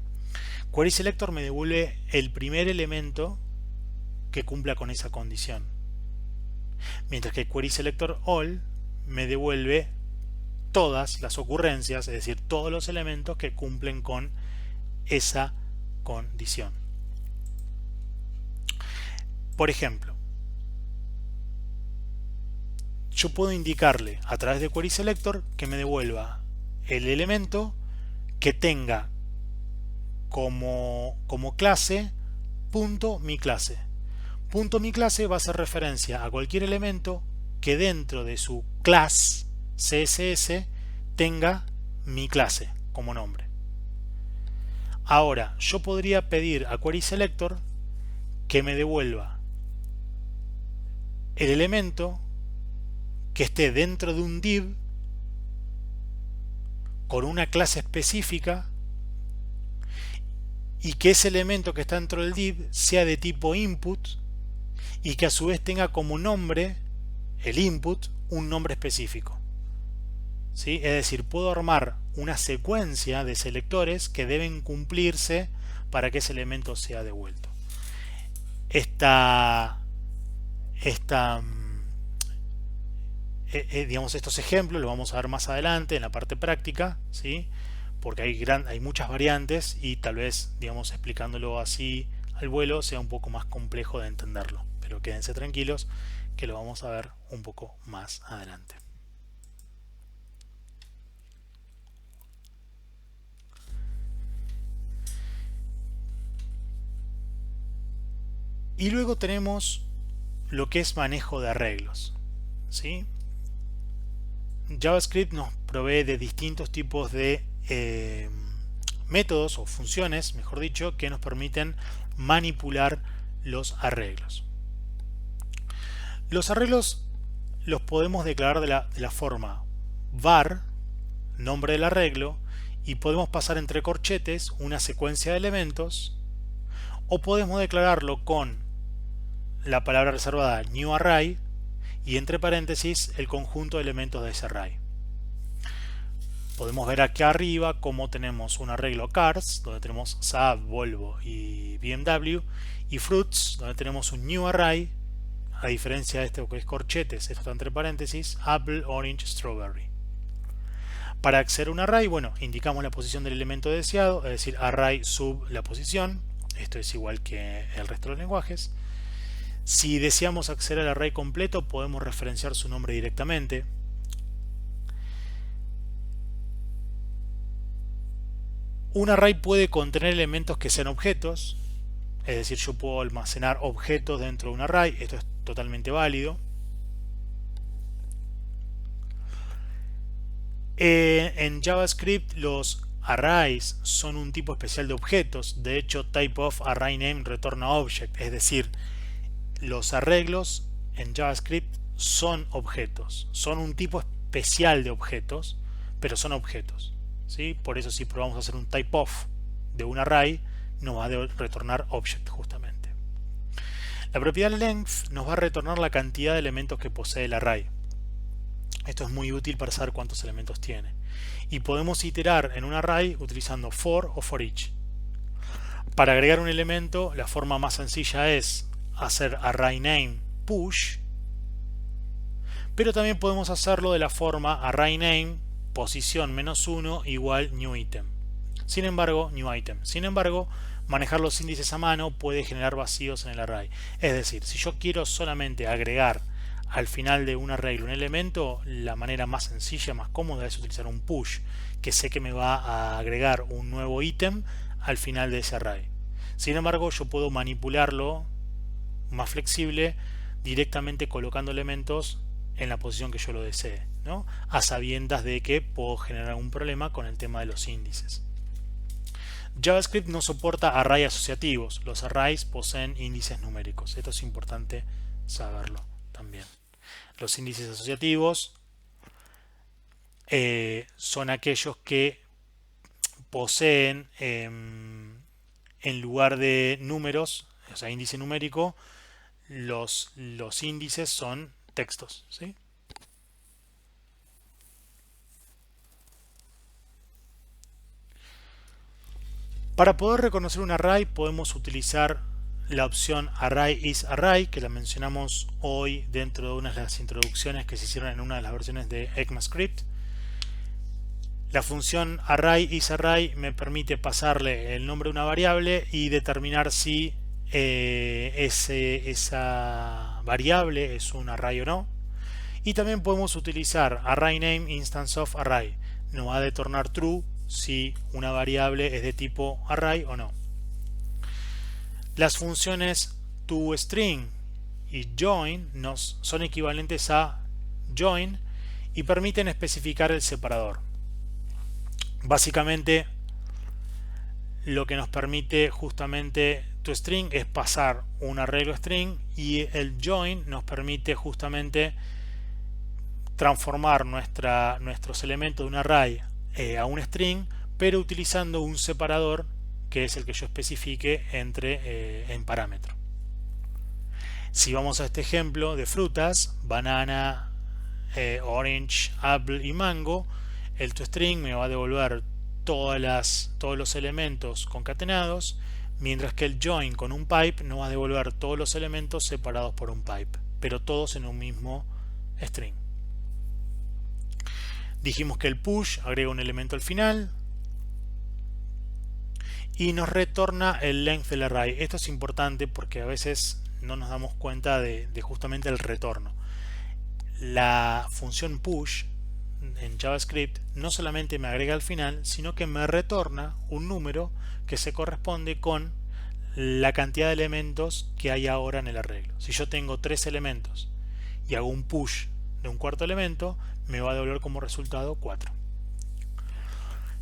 Query Selector me devuelve el primer elemento que cumpla con esa condición, mientras que Query Selector All me devuelve todas las ocurrencias, es decir, todos los elementos que cumplen con esa condición. Por ejemplo, yo puedo indicarle a través de Query Selector que me devuelva el elemento que tenga como clase punto mi clase. Punto mi clase va a hacer referencia a cualquier elemento que dentro de su class CSS tenga mi clase como nombre. Ahora, yo podría pedir a Query Selector que me devuelva el elemento que esté dentro de un div con una clase específica y que ese elemento que está dentro del div sea de tipo input y que a su vez tenga como nombre el input un nombre específico. ¿Sí? Es decir, puedo armar una secuencia de selectores que deben cumplirse para que ese elemento sea devuelto. Digamos, estos ejemplos los vamos a ver más adelante en la parte práctica, ¿sí? Porque hay muchas variantes y tal vez, digamos, explicándolo así al vuelo sea un poco más complejo de entenderlo. Pero quédense tranquilos que lo vamos a ver un poco más adelante. Y luego tenemos lo que es manejo de arreglos, ¿sí? JavaScript nos provee de distintos tipos de métodos o funciones, mejor dicho, que nos permiten manipular los arreglos. Los arreglos los podemos declarar de la forma var, nombre del arreglo, y podemos pasar entre corchetes una secuencia de elementos, o podemos declararlo con la palabra reservada new array y entre paréntesis el conjunto de elementos de ese array. Podemos ver aquí arriba cómo tenemos un arreglo cars, donde tenemos Saab, Volvo y BMW, y fruits, donde tenemos un new array, a diferencia de este que es corchetes, esto está entre paréntesis, apple, orange, strawberry. Para acceder a un array, bueno, indicamos la posición del elemento deseado, es decir, array sub la posición. Esto es igual que el resto de los lenguajes. Si deseamos acceder al array completo, podemos referenciar su nombre directamente. Un array puede contener elementos que sean objetos, es decir, yo puedo almacenar objetos dentro de un array, esto es totalmente válido. En JavaScript los arrays son un tipo especial de objetos, de hecho typeOfArrayName retorna object, es decir, los arreglos en JavaScript son objetos, son un tipo especial de objetos, pero son objetos, ¿sí? Por eso si probamos a hacer un typeof de un array, nos va a retornar object justamente. La propiedad length nos va a retornar la cantidad de elementos que posee el array. Esto es muy útil para saber cuántos elementos tiene. Y podemos iterar en un array utilizando for o for each. Para agregar un elemento, la forma más sencilla es hacer arrayName push, pero también podemos hacerlo de la forma arrayName posición -1 igual new item. Sin embargo, manejar los índices a mano puede generar vacíos en el array. Es decir, si yo quiero solamente agregar al final de un arreglo un elemento, la manera más sencilla, más cómoda es utilizar un push, que sé que me va a agregar un nuevo ítem al final de ese array. Sin embargo, yo puedo manipularlo más flexible directamente colocando elementos en la posición que yo lo desee, ¿no? A sabiendas de que puedo generar un problema con el tema de los índices. JavaScript no soporta array asociativos. Los arrays poseen índices numéricos. Esto es importante saberlo también. Los índices asociativos son aquellos que poseen en lugar de números, o sea, índice numérico, los índices son textos, ¿sí? Para poder reconocer un array podemos utilizar la opción ArrayIsArray, que la mencionamos hoy dentro de una de las introducciones que se hicieron en una de las versiones de ECMAScript. La función ArrayIsArray me permite pasarle el nombre de una variable y determinar si esa variable es un array o no. Y también podemos utilizar ArrayName instance of array. Nos va a detornar true si una variable es de tipo array o no. Las funciones toString y join son equivalentes a join y permiten especificar el separador. Básicamente lo que nos permite justamente toString es pasar un arreglo string, y el join nos permite justamente transformar nuestros elementos de un array a un string, pero utilizando un separador que es el que yo especifique en parámetro. Si vamos a este ejemplo de frutas, banana, orange, apple y mango, el toString me va a devolver todos los elementos concatenados, mientras que el join con un pipe nos va a devolver todos los elementos separados por un pipe, pero todos en un mismo string. Dijimos que el push agrega un elemento al final y nos retorna el length del array. Esto es importante porque a veces no nos damos cuenta de justamente el retorno. La función push en JavaScript no solamente me agrega al final, sino que me retorna un número que se corresponde con la cantidad de elementos que hay ahora en el arreglo. Si yo tengo 3 elementos y hago un push de un cuarto elemento, me va a devolver como resultado 4.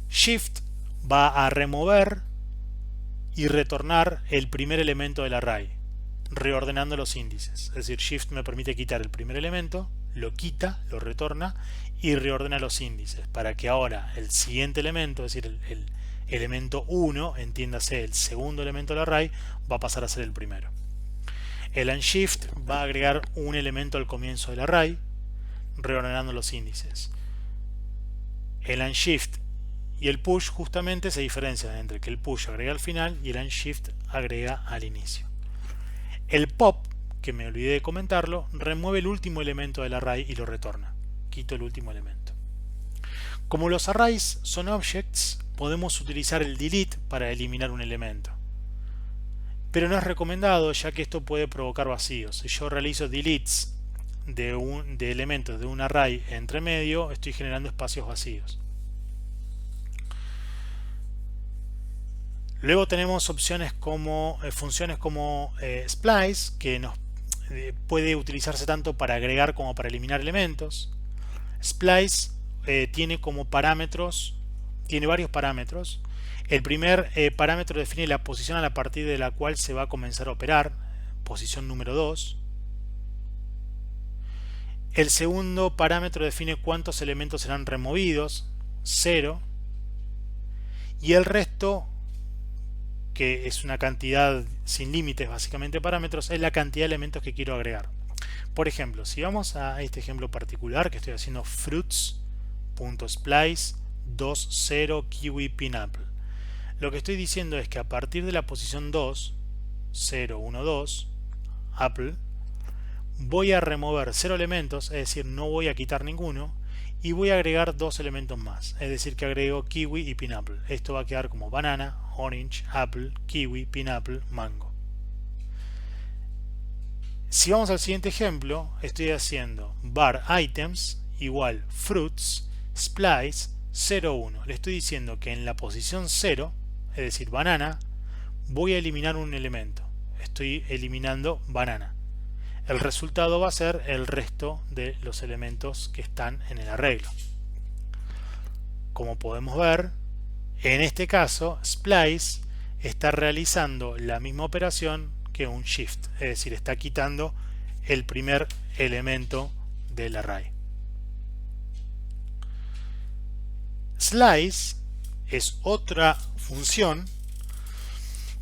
Shift va a remover y retornar el primer elemento del array, reordenando los índices. Es decir, Shift me permite quitar el primer elemento, lo quita, lo retorna y reordena los índices para que ahora el siguiente elemento, es decir, el elemento 1, entiéndase el segundo elemento del array, va a pasar a ser el primero. El unshift va a agregar un elemento al comienzo del array, reordenando los índices. El unshift y el push justamente se diferencian entre que el push agrega al final y el unshift agrega al inicio. El pop, que me olvidé de comentarlo, remueve el último elemento del array y lo retorna. Quito el último elemento. Como los arrays son objects, podemos utilizar el delete para eliminar un elemento. Pero no es recomendado, ya que esto puede provocar vacíos. Si yo realizo deletes de elementos de un array entre medio, estoy generando espacios vacíos. Luego tenemos funciones como splice, que puede utilizarse tanto para agregar como para eliminar elementos. Splice tiene varios parámetros. El primer parámetro define la posición a partir de la cual se va a comenzar a operar, posición número 2. El segundo parámetro define cuántos elementos serán removidos, 0. Y el resto, que es una cantidad sin límites, básicamente parámetros, es la cantidad de elementos que quiero agregar. Por ejemplo, si vamos a este ejemplo particular que estoy haciendo, fruits.splice 2.0 kiwi pineapple, lo que estoy diciendo es que a partir de la posición 2, 0, 1, 2, apple, voy a remover 0 elementos, es decir, no voy a quitar ninguno, y voy a agregar 2 elementos más, es decir, que agrego kiwi y pineapple. Esto va a quedar como banana, orange, apple, kiwi, pineapple, mango. Si vamos al siguiente ejemplo, estoy haciendo var items igual fruits splice 0,1. Le estoy diciendo que en la posición 0, es decir, banana, voy a eliminar un elemento. Estoy eliminando banana. El resultado va a ser el resto de los elementos que están en el arreglo. Como podemos ver, en este caso, splice está realizando la misma operación que un shift, es decir, está quitando el primer elemento del array. Slice es otra función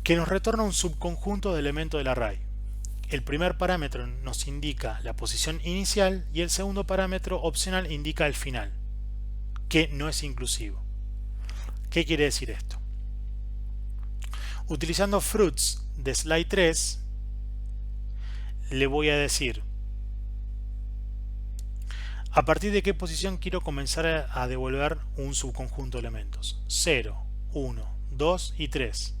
que nos retorna un subconjunto de elementos del array. el primer parámetro nos indica la posición inicial y el segundo parámetro opcional indica el final, que no es inclusivo. ¿Qué quiere decir esto? Utilizando fruits de slide 3, le voy a decir a partir de qué posición quiero comenzar a devolver un subconjunto de elementos. 0, 1, 2 y 3.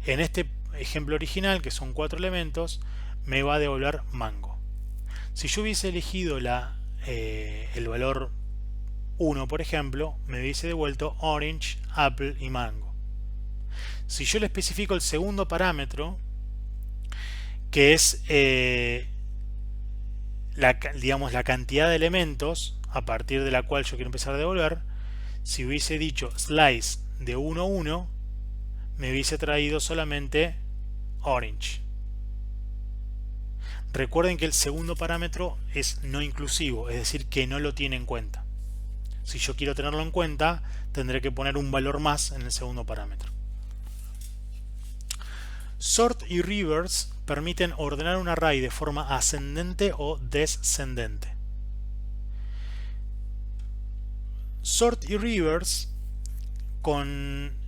En este ejemplo original, que son 4 elementos, me va a devolver mango. Si yo hubiese elegido el valor 1, por ejemplo, me hubiese devuelto orange, apple y mango. Si yo le especifico el segundo parámetro, que es digamos, la cantidad de elementos a partir de la cual yo quiero empezar a devolver, si hubiese dicho slice de 1 a 1, me hubiese traído solamente orange. Recuerden que el segundo parámetro es no inclusivo, es decir, que no lo tiene en cuenta. Si yo quiero tenerlo en cuenta, tendré que poner un valor más en el segundo parámetro. Sort y reverse permiten ordenar un array de forma ascendente o descendente. Sort y reverse con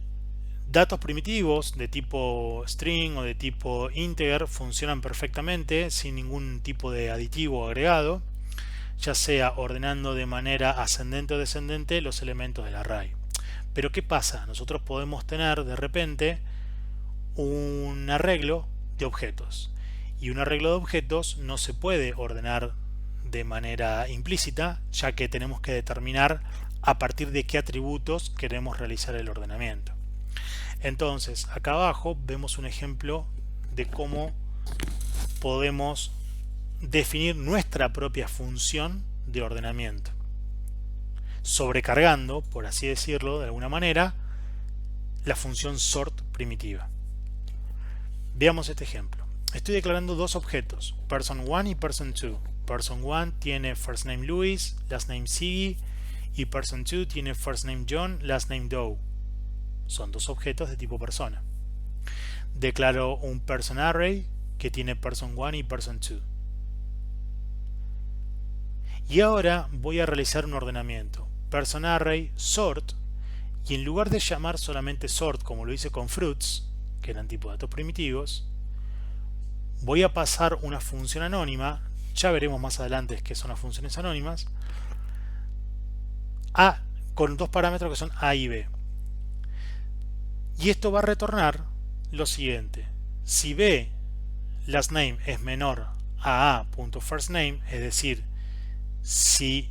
datos primitivos de tipo string o de tipo integer funcionan perfectamente sin ningún tipo de aditivo o agregado, ya sea ordenando de manera ascendente o descendente los elementos del array. Pero ¿qué pasa? Nosotros podemos tener de repente un arreglo de objetos, y un arreglo de objetos no se puede ordenar de manera implícita, ya que tenemos que determinar a partir de qué atributos queremos realizar el ordenamiento. Entonces, acá abajo vemos un ejemplo de cómo podemos definir nuestra propia función de ordenamiento, sobrecargando, por así decirlo de alguna manera, la función sort primitiva. Veamos este ejemplo. Estoy declarando dos objetos, person1 y person2. Person1 tiene first name Luis, last name Siggy, y person2 tiene first name John, last name Doe. Son dos objetos de tipo persona. Declaro un person array que tiene person1 y person2. Y ahora voy a realizar un ordenamiento. Person array sort, y en lugar de llamar solamente sort como lo hice con fruits, que eran tipo datos primitivos, voy a pasar una función anónima, ya veremos más adelante qué son las funciones anónimas, con dos parámetros que son a y b. Y esto va a retornar lo siguiente: si b last name es menor a a.firstName, es decir, si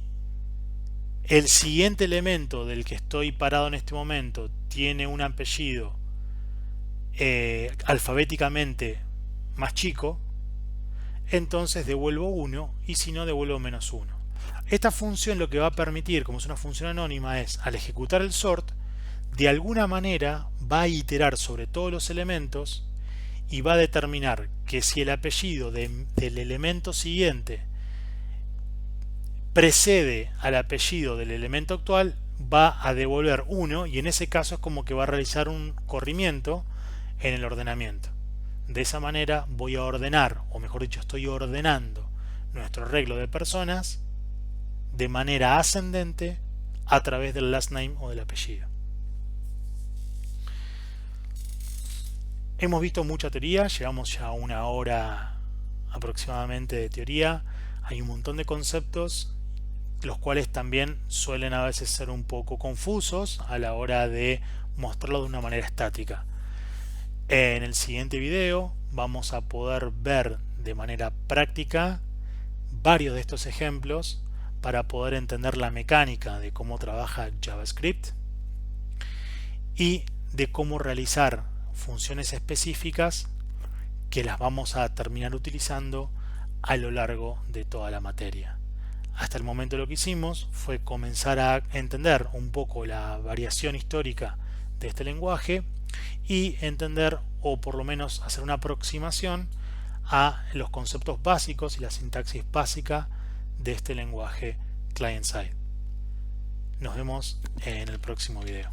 el siguiente elemento del que estoy parado en este momento tiene un apellido alfabéticamente más chico, entonces devuelvo 1, y si no, devuelvo -1. Esta función lo que va a permitir, como es una función anónima, es al ejecutar el sort, de alguna manera va a iterar sobre todos los elementos y va a determinar que si el apellido del elemento siguiente precede al apellido del elemento actual, va a devolver 1, y en ese caso es como que va a realizar un corrimiento en el ordenamiento. De esa manera voy a ordenar, o mejor dicho, estoy ordenando nuestro arreglo de personas de manera ascendente a través del last name o del apellido. Hemos visto mucha teoría, llevamos ya 1 hora aproximadamente de teoría. Hay un montón de conceptos, los cuales también suelen a veces ser un poco confusos a la hora de mostrarlo de una manera estática. En el siguiente video vamos a poder ver de manera práctica varios de estos ejemplos para poder entender la mecánica de cómo trabaja JavaScript y de cómo realizar funciones específicas que las vamos a terminar utilizando a lo largo de toda la materia. Hasta el momento lo que hicimos fue comenzar a entender un poco la variación histórica de este lenguaje y entender, o por lo menos hacer una aproximación a los conceptos básicos y la sintaxis básica de este lenguaje client-side. Nos vemos en el próximo video.